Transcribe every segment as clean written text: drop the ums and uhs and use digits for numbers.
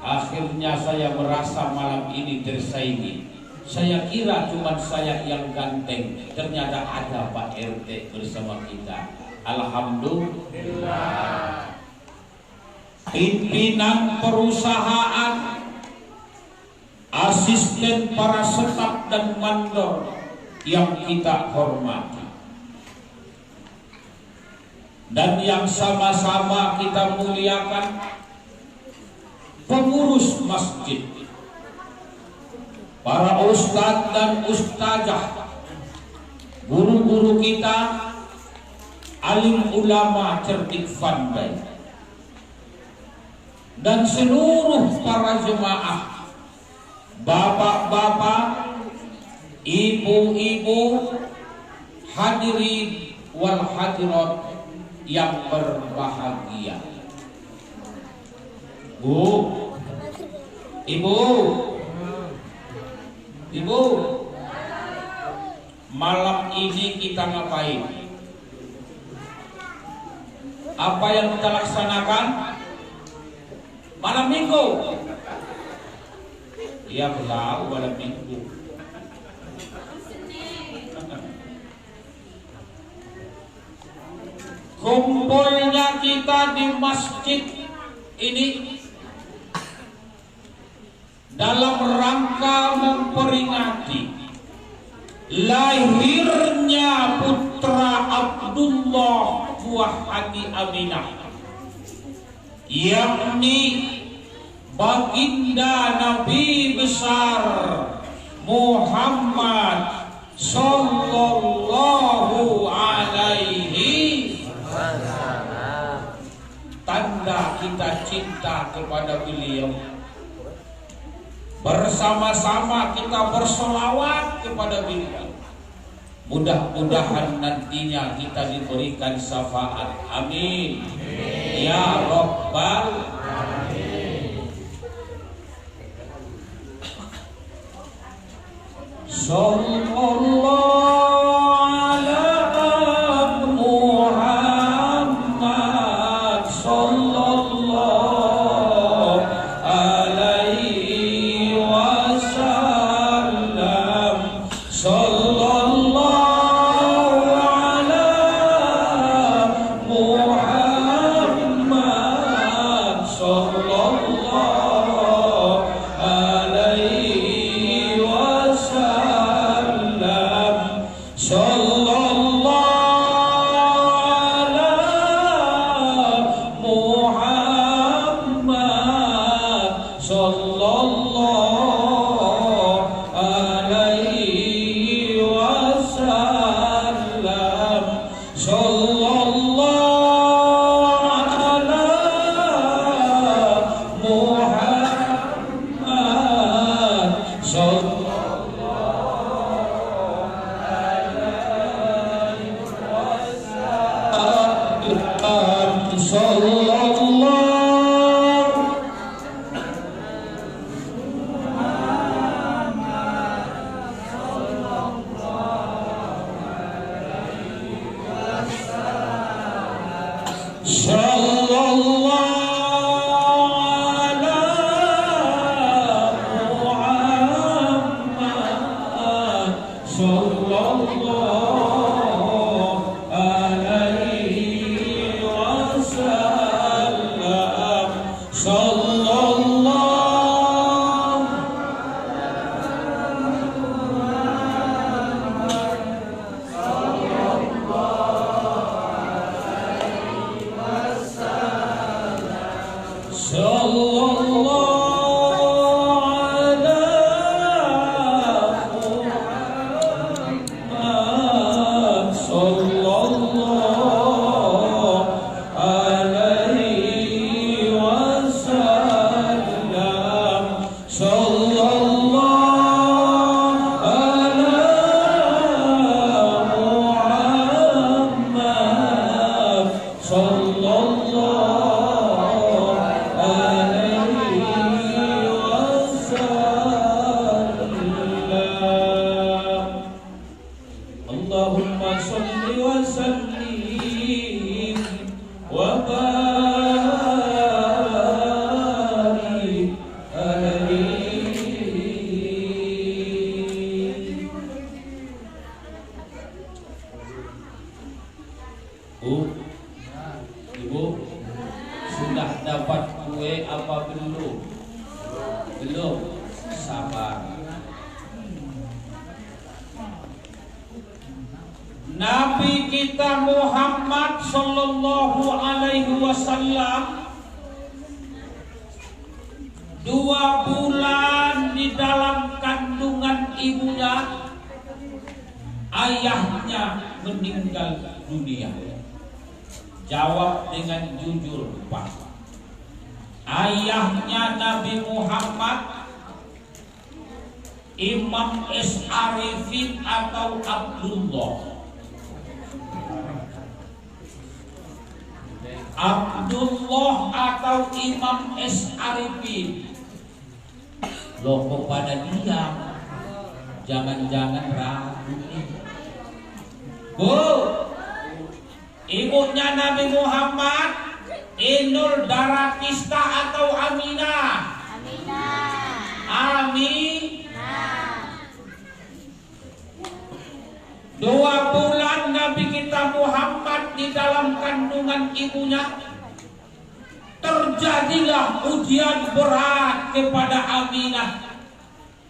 Akhirnya saya merasa malam ini tersaingi. Saya kira cuma saya yang ganteng, ternyata ada Pak RT bersama kita. Alhamdulillah. Pimpinan perusahaan, asisten para staf dan mandor yang kita hormati, dan yang sama-sama kita muliakan, pengurus masjid, para ustadz dan ustazah, guru-guru kita, alim ulama cerdik pandai, dan seluruh para jemaah, bapak-bapak, ibu-ibu, hadirin wal hadirat yang berbahagia. Bu, ibu, malam ini kita ngapain? Apa yang kita laksanakan? Malam minggu. Iya, tahu malam minggu. Kumpulnya kita di masjid ini dalam rangka memperingati lahirnya putra Abdullah buah hati Aminah, yakni baginda Nabi besar Muhammad sallallahu alaihi wasallam. Tanda kita cinta kepada beliau. Bersama-sama kita bersolawat kepada beliau. Mudah-mudahan nantinya kita diberikan syafaat. Amin. Ya Rabbal Alamin. Sallallahu Bu, Ibu, sudah dapat kue apa belum? Belum, sabar. Nabi kita Muhammad sallallahu alaihi wasallam 2 bulan di dalam kandungan ibunya, ayahnya meninggal dunia. Jawab dengan jujur, Pak. Ayahnya Nabi Muhammad Imam S. Arifin atau Abdullah? Abdullah atau Imam S. Arifin? Loh, kok pada diam? Jangan-jangan ragu nih. Bu, ibunya Nabi Muhammad Inul Daratista atau Aminah? Aminah. 2 bulan Nabi kita Muhammad di dalam kandungan ibunya, terjadilah ujian berat kepada Aminah.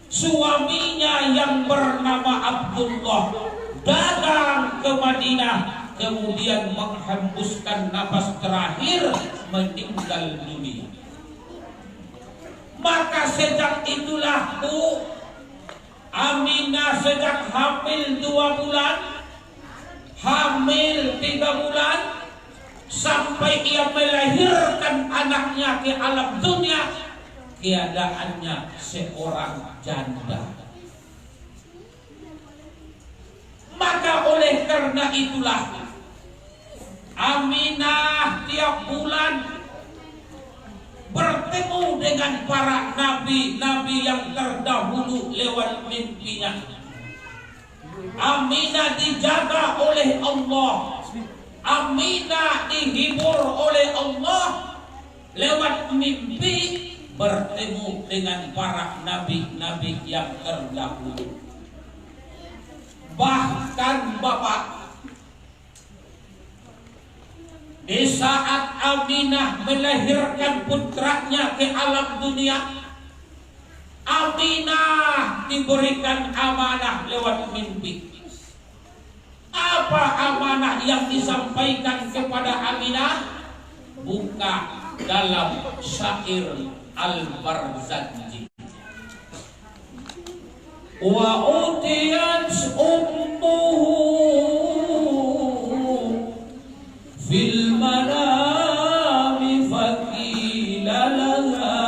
Suaminya yang bernama Abdullah datang ke Madinah, kemudian menghembuskan nafas terakhir, meninggal dunia. Maka sejak itulah Bu Aminah sejak hamil 2 bulan, hamil 3 bulan, sampai ia melahirkan anaknya ke alam dunia, keadaannya seorang janda. Maka oleh karena itulah Aminah tiap bulan bertemu dengan para nabi-nabi yang terdahulu lewat mimpinya. Aminah dijaga oleh Allah, Aminah dihibur oleh Allah lewat mimpi, bertemu dengan para nabi-nabi yang terdahulu. Bahkan Bapak, di saat Aminah melahirkan putranya ke alam dunia, Aminah diberikan amanah lewat mimpi. Apa amanah yang disampaikan kepada Aminah? Buka dalam syair Al-Barzanji. Wa utiyat ummuhu fil manami faqila laha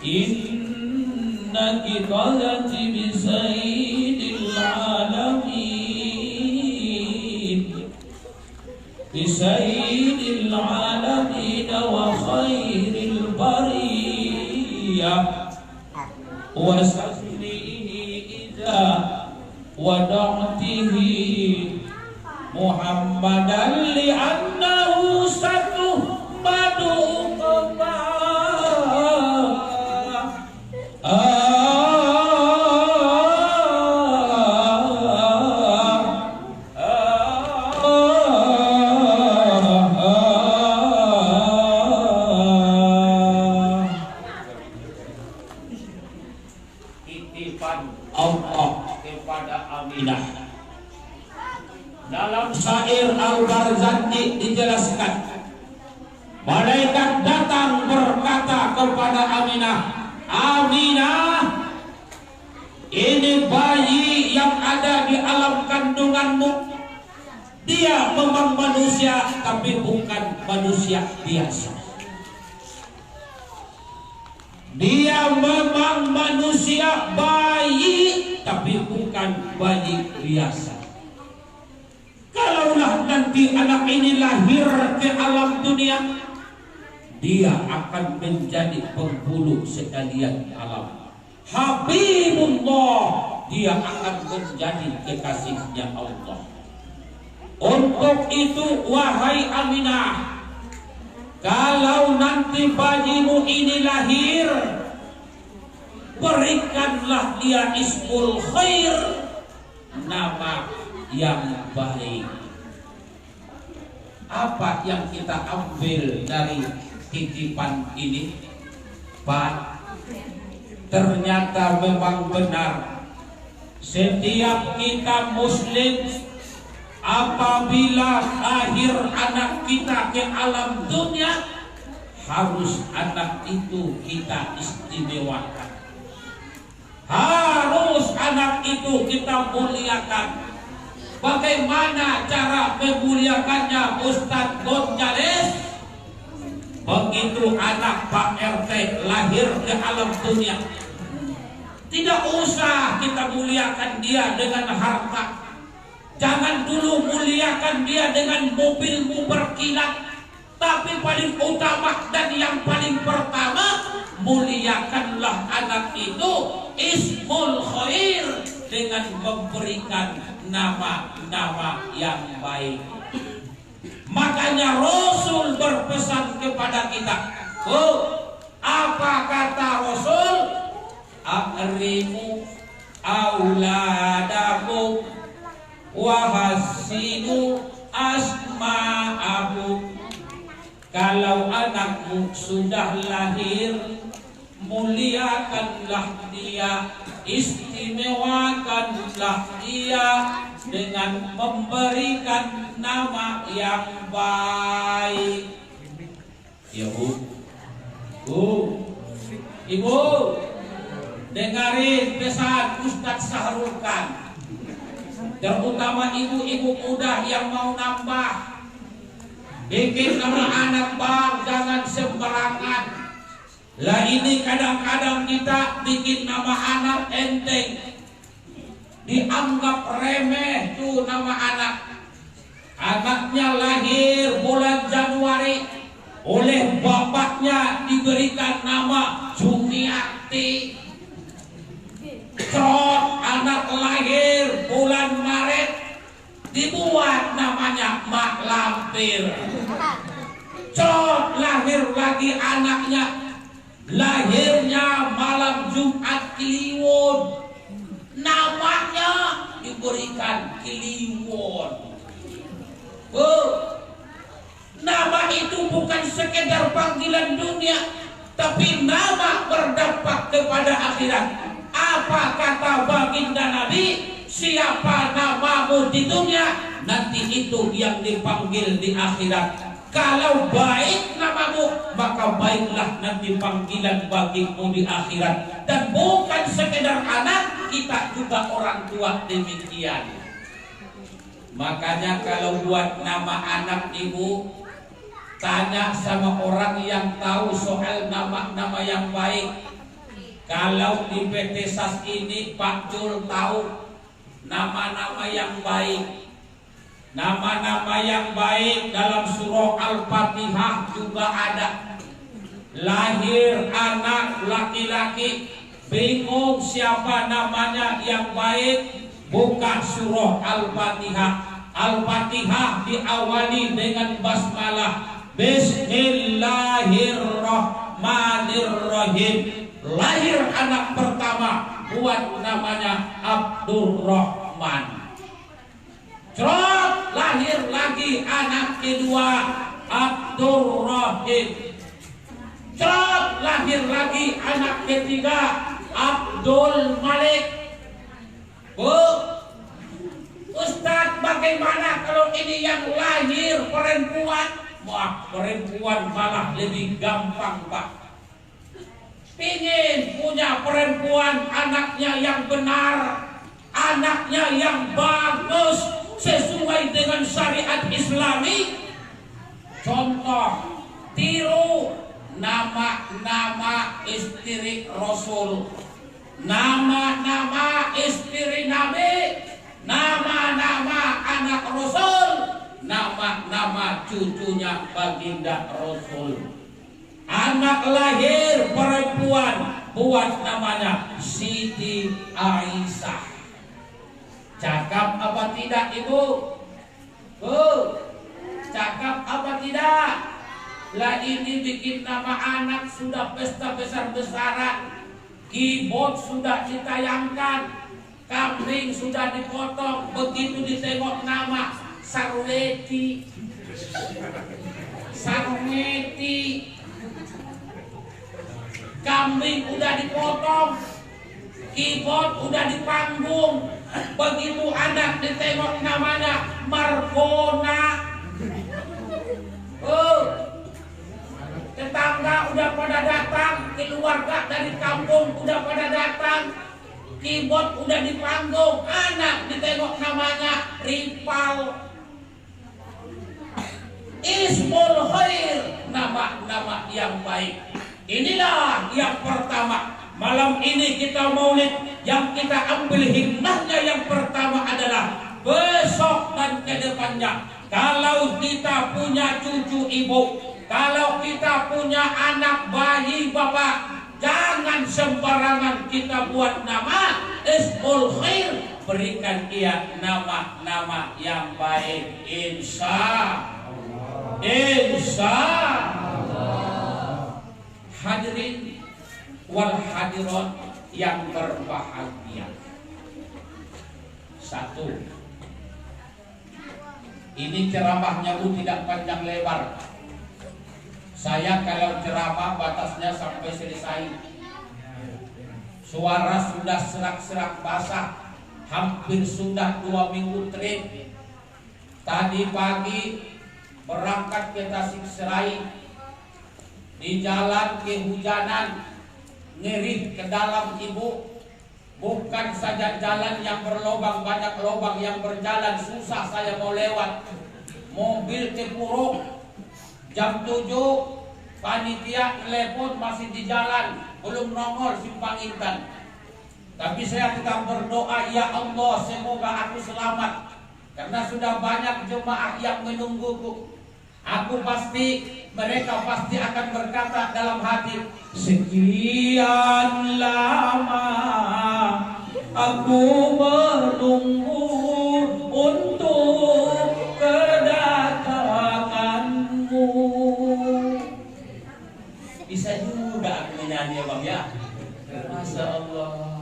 innaki qadati bi sayyidil alamin, bi sayyidil alamin wa khairil bariyah wa safrihi idza wada'tihi Muhammadan li'annahu satuhmadu titipan Allah kepada Aminah. Dalam syair Al-Barzanji dijelaskan, malaikat datang berkata kepada Aminah, Aminah, ini bayi yang ada di alam kandunganmu, dia memang manusia tapi bukan manusia biasa. Dia memang manusia bayi tapi bukan bayi biasa. Kalaulah nanti anak ini lahir ke alam dunia, dia akan menjadi penghulu sekalian alam. Habibullah, dia akan menjadi kekasihnya Allah. Untuk itu wahai Aminah, kalau nanti bayimu ini lahir, berikanlah dia ismul khair, nama yang baik. Apa yang kita ambil dari titipan ini, Pak? Ternyata memang benar, setiap kita muslim apabila lahir anak kita ke alam dunia, harus anak itu kita istimewakan, harus anak itu kita muliakan. Bagaimana cara memuliakannya, Ustadz Gonzales? Begitu anak Pak RT lahir ke alam dunia, tidak usah kita muliakan dia dengan harta. Jangan dulu muliakan dia dengan mobilmu berkilat, tapi paling utama dan yang paling pertama, muliakanlah anak itu ismul khair dengan memberikan nama-nama yang baik. Makanya Rasul berpesan kepada kita. Apa kata Rasul? Akrimu auladakum wahasinu asma'ahu. Kalau anakmu sudah lahir, muliakanlah dia, istimewakanlah dia dengan memberikan nama yang baik. Ya Ibu, dengarin pesan Ustadz Sahrul Khan, terutama ibu-ibu muda yang mau nambah. Bikin nama anak bang jangan sembarangan. Lah ini kadang-kadang kita bikin nama anak enteng, dianggap remeh tuh nama anak. Anaknya lahir bulan Januari, oleh bapaknya diberikan nama Juniati. Trot anak lahir bulan Maret, dibuat namanya Mak Lampir. Trot lahir lagi anaknya, lahirnya malam Jumat Kliwon, namanya diberikan Kliwon. Nama itu bukan sekedar panggilan dunia, tapi nama berdampak kepada akhirat. Apa kata baginda Nabi? Siapa namamu di dunia, nanti itu yang dipanggil di akhirat. Kalau baik namamu, maka baiklah nanti panggilan bagimu di akhirat. Dan bukan sekedar anak, kita juga orang tua demikian. Makanya kalau buat nama anak ibu, tanya sama orang yang tahu soal nama-nama yang baik. Kalau di PT SAS ini Pak Jul tahu nama-nama yang baik. Nama-nama yang baik dalam surah Al-Fatihah juga ada. Lahir anak laki-laki, bingung siapa namanya yang baik, buka surah Al-Fatihah. Al-Fatihah diawali dengan basmalah, Bismillahirrahmanirrahim. Lahir anak pertama, buat namanya Abdurrahman. Cerot, lahir lagi anak kedua, Abdurrahim. Cerot, lahir lagi anak ketiga, Abdul Malik. Ustadz, bagaimana kalau ini yang lahir perempuan? Wah, perempuan malah lebih gampang, Pak. Pingin punya perempuan, anaknya yang benar, anaknya yang bagus, sesuai dengan syariat Islami. Contoh, tiru nama-nama istri Rasul, nama-nama istri Nabi, nama-nama anak Rasul, nama-nama cucunya baginda Rasul. Anak lahir perempuan, buat namanya Siti Aisyah. Cakap apa tidak ibu? Cakap apa tidak? Lah ini bikin nama anak sudah pesta besar-besaran, keyboard sudah ditayangkan, kambing sudah dipotong, begitu ditengok nama Sarweti, kambing udah dipotong, keyboard udah dipanggung, begitu anak ditengok namanya Margona. Tetangga udah pada datang, keluarga dari kampung udah pada datang, keyboard udah dipanggung, anak ditengok namanya Ripal. Ismul Khair, nama-nama yang baik. Inilah yang pertama. Malam ini kita maulid, yang kita ambil hikmahnya yang pertama adalah besok dan kedepannya. Kalau kita punya cucu ibu, kalau kita punya anak bayi bapak, jangan sembarangan kita buat nama Ismul Khair. Berikan ia nama-nama yang baik. Insya Allah. Hadirin wal hadirat yang berbahagia. Satu, ini ceramahnya tidak panjang lebar. Saya kalau ceramah batasnya sampai selesai. Suara sudah serak-serak basah, hampir sudah 2 minggu trip. Tadi pagi berangkat ke Tasikserai, di jalan kehujanan, ngerih ke dalam ibu. Bukan saja jalan yang berlobang, banyak lobang yang berjalan, susah saya mau lewat. Mobil Cepuruk, jam 7 panitia telepon masih di jalan, belum nongol Simpang Intan. Tapi saya tetap berdoa, ya Allah semoga aku selamat, karena sudah banyak jemaah yang menungguku. Mereka pasti akan berkata dalam hati, sekian lama aku menunggu untuk kedatanganmu. Bisa juga aku menyanyi ya Bang ya. Masya Allah.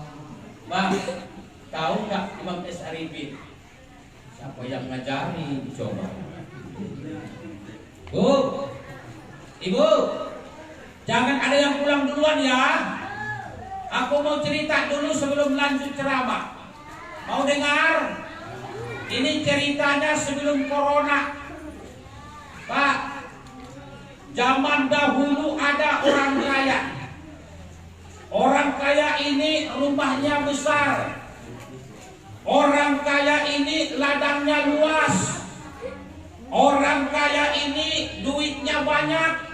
Bang, tahu nggak Imam S. Arifin? Siapa yang ngajari? Coba. Bu, Ibu, jangan ada yang pulang duluan ya. Aku mau cerita dulu sebelum lanjut ceramah. Mau dengar? Ini ceritanya sebelum corona. Pak, zaman dahulu ada orang kaya. Orang kaya ini rumahnya besar. Orang kaya ini ladangnya luas. Orang kaya ini duitnya banyak.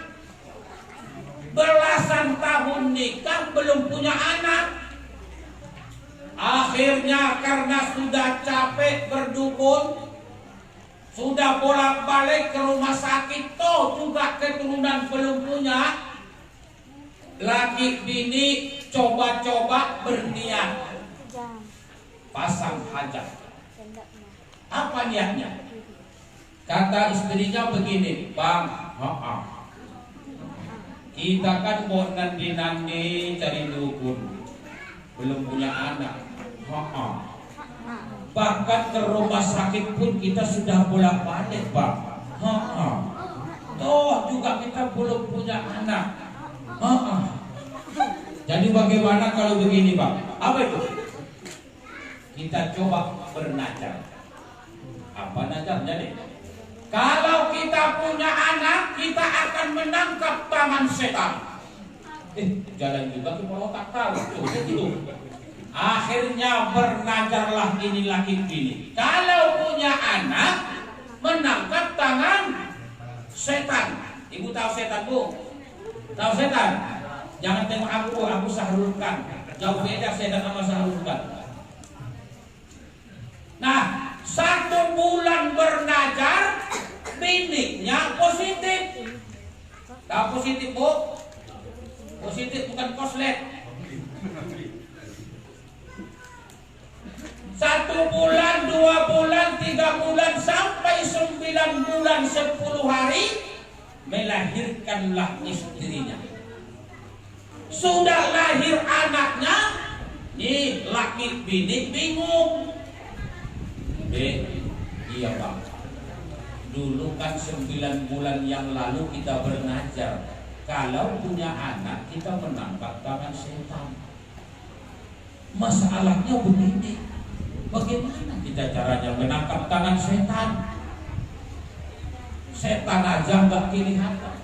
Belasan tahun nikah belum punya anak. Akhirnya karena sudah capek berdukun, sudah bolak-balik ke rumah sakit, toh juga keturunan belum punya. Laki bini coba-coba berniat pasang hajat. Apa niatnya? Kata istrinya begini, Bang, kita kan mau nandi-nandi cari dukun, belum punya anak. Bahkan ke rumah sakit pun kita sudah bolak-balik, Bang. Toh juga kita belum punya anak. Jadi bagaimana kalau begini, Bang? Apa itu? Kita coba bernazar. Apa nazarnya nih? Kalau kita punya anak, kita akan menangkap tangan setan. Jalan juga kalau tak tahu. Gitu. Akhirnya bernazarlah ini laki bini. Kalau punya anak, menangkap tangan setan. Ibu tahu setan, Bu? Tahu setan? Jangan tengok aku Sahrulkan. Jauh beda setan sama Sahrulkan. Nah, 1 bulan bernazar, bininya positif. Tahu positif, Bu? Positif bukan koslet. 1 bulan, 2 bulan, 3 bulan, sampai 9 bulan 10 hari melahirkanlah istrinya. Sudah lahir anaknya, Nih laki bini bingung. Iya bang, dulu kan 9 bulan yang lalu kita belajar, kalau punya anak kita menangkap tangan setan. Masalahnya begini, bagaimana kita caranya menangkap tangan setan? Setan aja nggak kelihatan.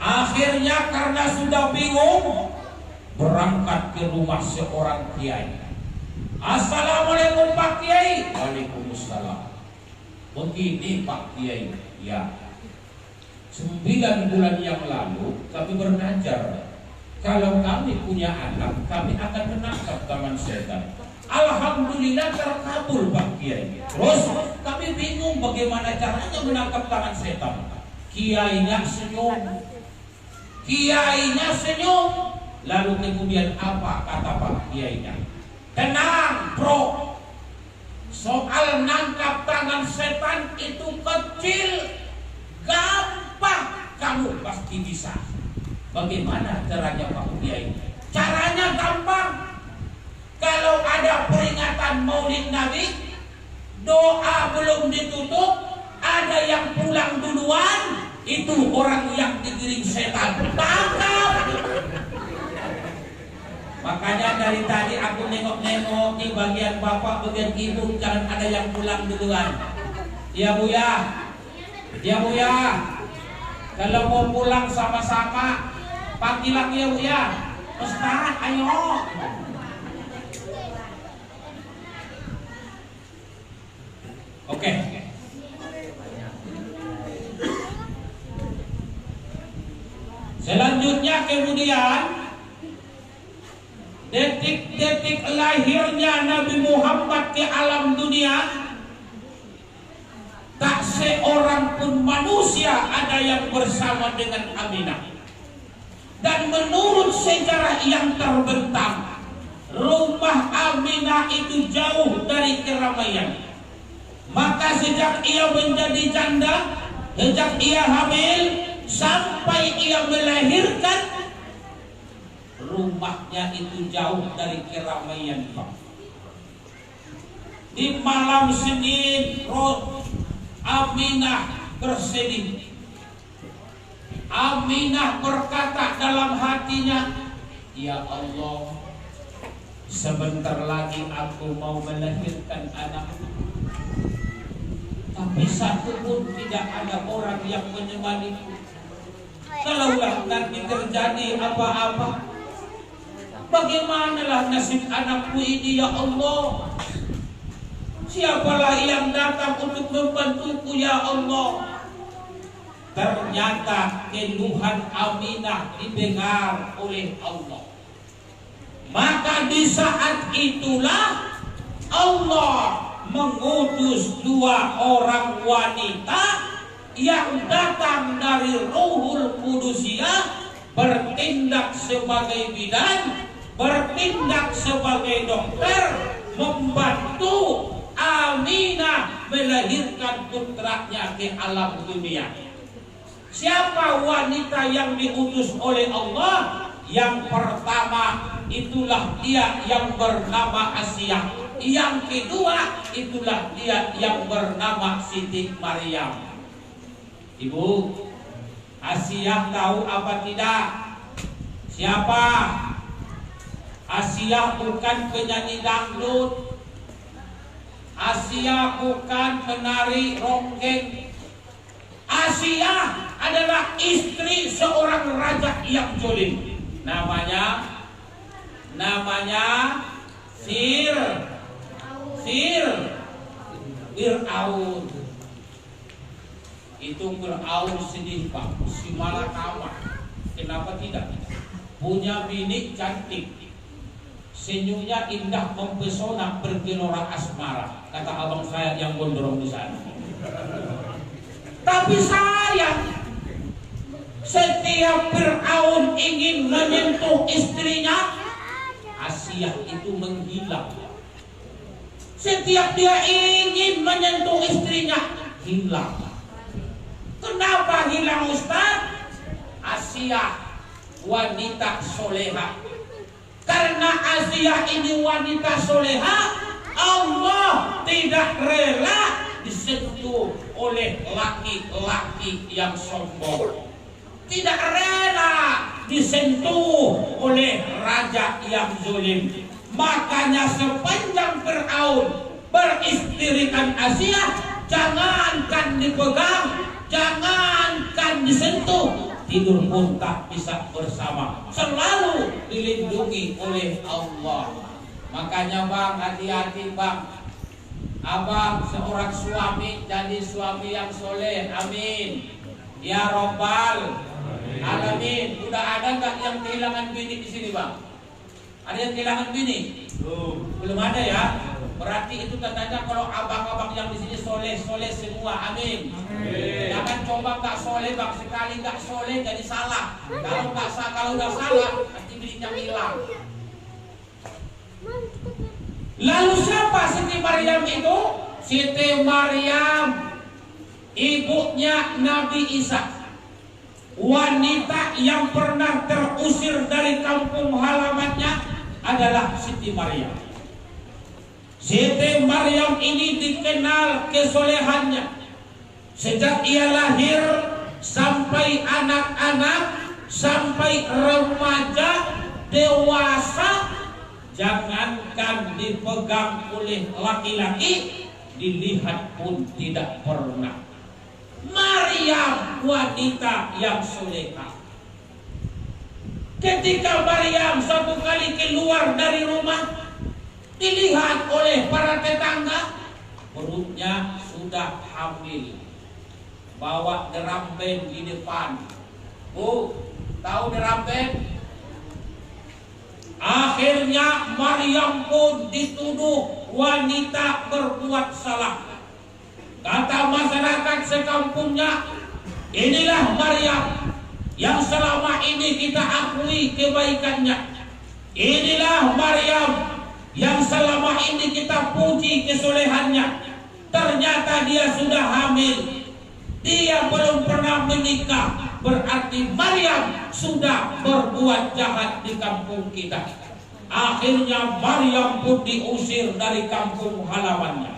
Akhirnya karena sudah bingung, berangkat ke rumah seorang kiai. Assalamualaikum Pak Kiai. Waalaikumsalam. Begini Pak Kiai, ya 9 bulan yang lalu kami belajar, kalau kami punya anak kami akan menangkap tangan setan. Alhamdulillah terkabul Pak Kiai. Terus kami bingung bagaimana caranya menangkap tangan setan. Kiainya senyum. Lalu kemudian apa kata Pak Kiainya? Tenang bro, soal nangkap tangan setan itu kecil, gampang, kamu pasti bisa. Bagaimana caranya Pak Kiai? Caranya gampang. Kalau ada peringatan Maulid Nabi, doa belum ditutup, ada yang pulang duluan, itu orang yang digiring setan. Tangkap. Makanya dari tadi aku nengok-nengok di bagian bapak, bagian ibu, jangan ada yang pulang duluan. Ya Bu ya, ya Bu ya. Kalau mau pulang sama-sama, panggil lagi ya Bu ya. Ustaz, ayo. Oke. Selanjutnya kemudian detik-detik lahirnya Nabi Muhammad ke alam dunia, tak seorang pun manusia ada yang bersama dengan Aminah. Dan menurut sejarah yang terbentang, rumah Aminah itu jauh dari keramaian. Maka sejak ia menjadi janda, sejak ia hamil, sampai ia melahirkan, rumahnya itu jauh dari keramaian. Di malam Senin, Aminah bersedih. Aminah berkata dalam hatinya, ya Allah, sebentar lagi aku mau melahirkan anakku, tapi satu pun tidak ada orang yang menemaniku. Kalaulah nanti terjadi apa-apa, bagaimanalah nasib anakku ini ya Allah? Siapalah yang datang untuk membantuku ya Allah? Ternyata keluhan Aminah didengar oleh Allah. Maka di saat itulah Allah mengutus 2 orang wanita yang datang dari Ruhul Qudusiyah, bertindak sebagai bidan, bertindak sebagai dokter, membantu Aminah melahirkan putranya ke alam dunia. Siapa wanita yang diutus oleh Allah? Yang pertama itulah dia yang bernama Asiyah. Yang kedua itulah dia yang bernama Siti Maryam. Ibu, Asiyah tahu apa tidak? Siapa? Asiyah bukan penyanyi dangdut. Asiyah bukan penari ronggeng. Asiyah adalah istri seorang raja yang zalim. Namanya Fir'aun. Itu Fir'aun sedih Pak, si malakama. Kenapa tidak? Punya bini cantik, senyumnya indah mempesona, bergelora asmara, kata abang saya yang gondrong di sana. Tapi sayang, setiap Fir'aun ingin menyentuh istrinya, Asiyah itu menghilang. Setiap dia ingin menyentuh istrinya, hilang. Kenapa hilang Ustaz? Asiyah wanita soleha, Karena Asia ini wanita soleha, Allah tidak rela disentuh oleh laki-laki yang sombong, tidak rela disentuh oleh raja yang zalim. Makanya sepanjang Fir'aun beristrikan Asia, jangankan dipegang, jangankan disentuh, tidur pun tak bisa bersama, selalu dilindungi oleh Allah. Makanya bang, hati-hati bang. Abang seorang suami, jadi suami yang soleh, amin ya robbal alamin. Udah ada nggak yang kehilangan bini di sini bang? Ada yang kehilangan bini? Belum ada ya. Berarti itu tandanya kalau abang-abang yang di sini soleh semua, amin. Jangan coba nggak soleh bang, sekali nggak soleh jadi salah. Kalau udah salah nanti bininya hilang. Lalu siapa Siti Maryam itu? Siti Maryam ibunya Nabi Isa, wanita yang pernah terusir dari kampung halamannya adalah Siti Maryam. Siti Maryam ini dikenal kesolehannya sejak ia lahir sampai anak-anak, sampai remaja, dewasa. Jangankan dipegang oleh laki-laki, dilihat pun tidak pernah. Maryam wanita yang soleha. Ketika Maryam satu kali keluar dari rumah, dilihat oleh para tetangga, perutnya sudah hamil, bawa deramben di depan. Bu, tahu deramben? Akhirnya Maryam pun dituduh wanita berbuat salah. Kata masyarakat sekampungnya, inilah Maryam yang selama ini kita akui kebaikannya. Inilah Maryam yang selama ini kita puji kesolehannya. Ternyata dia sudah hamil, dia belum pernah menikah. Berarti Maryam sudah berbuat jahat di kampung kita. Akhirnya Maryam pun diusir dari kampung halamannya.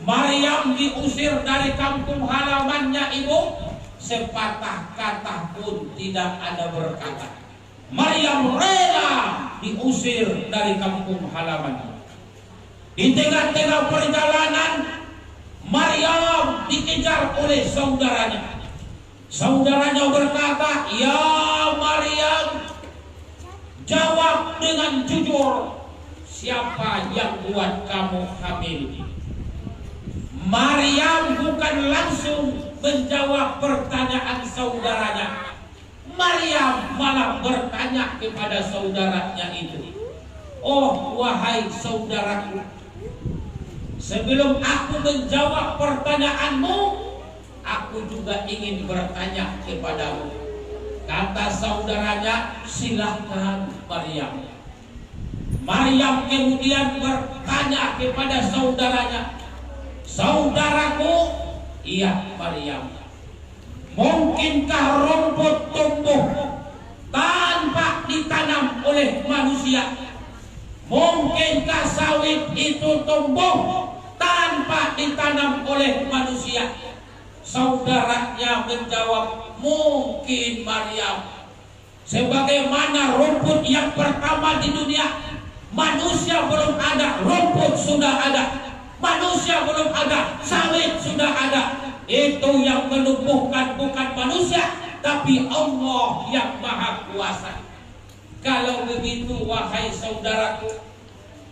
Maryam diusir dari kampung halamannya ibu, sepatah kata pun tidak ada berkata. Maryam rela diusir dari kampung halamannya. Di tengah-tengah perjalanan, Maryam dikejar oleh saudaranya. Saudaranya berkata, "Ya Maryam, jawab dengan jujur, siapa yang buat kamu hamil?" Maryam bukan langsung menjawab pertanyaan saudaranya. Maryam malah bertanya kepada saudaranya itu, "Oh wahai saudaraku, sebelum aku menjawab pertanyaanmu, aku juga ingin bertanya kepadamu." Kata saudaranya, "Silahkan Maryam." Maryam kemudian bertanya kepada saudaranya, "Saudaraku, iya Maryam, mungkinkah rumput tumbuh tanpa ditanam oleh manusia? Mungkinkah sawit itu tumbuh tanpa ditanam oleh manusia?" Saudaranya menjawab, "Mungkin Maryam. Sebagaimana rumput yang pertama di dunia, manusia belum ada, rumput sudah ada. Manusia belum ada, sawit sudah ada. Itu yang menumbuhkan bukan manusia, tapi Allah yang Maha Kuasa. Kalau begitu wahai saudaraku,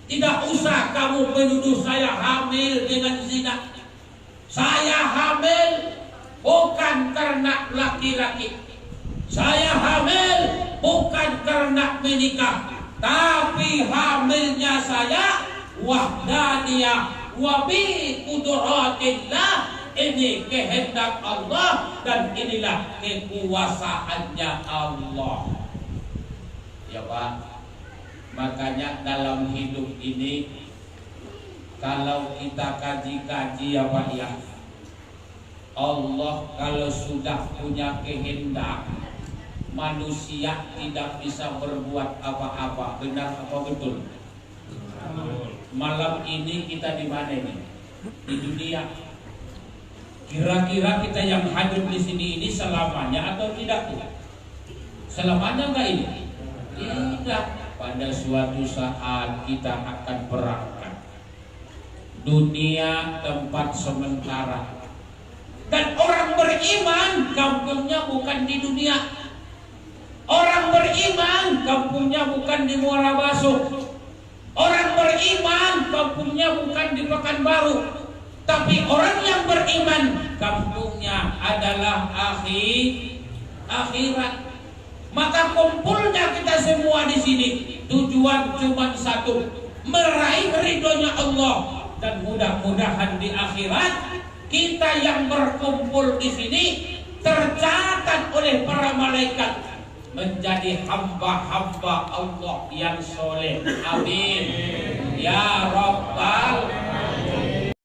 tidak usah kamu menuduh saya hamil dengan zina. Saya hamil bukan karena laki-laki. Saya hamil bukan karena menikah, tapi hamilnya saya wahdaniyah wa bi qudratillah. Ini kehendak Allah dan inilah kekuasaannya Allah. Ya Pak, makanya dalam hidup ini kalau kita kaji-kaji ya Pak ya, Allah kalau sudah punya kehendak, manusia tidak bisa berbuat apa-apa. Benar apa betul? Malam ini kita di mana ini? Di dunia. Kira-kira kita yang hadir di sini ini selamanya atau tidak? Selamanya enggak ini? Tidak. Pada suatu saat kita akan berangkat. Dunia tempat sementara. Dan orang beriman kampungnya bukan di dunia. Orang beriman kampungnya bukan di Muara Baso. Orang beriman kampungnya bukan di Pekanbaru. Tapi orang yang beriman kampungnya adalah akhirat. Maka kumpulnya kita semua di sini tujuan cuma satu, meraih ridhonya Allah. Dan mudah-mudahan di akhirat kita yang berkumpul di sini tercatat oleh para malaikat menjadi hamba-hamba Allah yang soleh. Amin ya Rabb.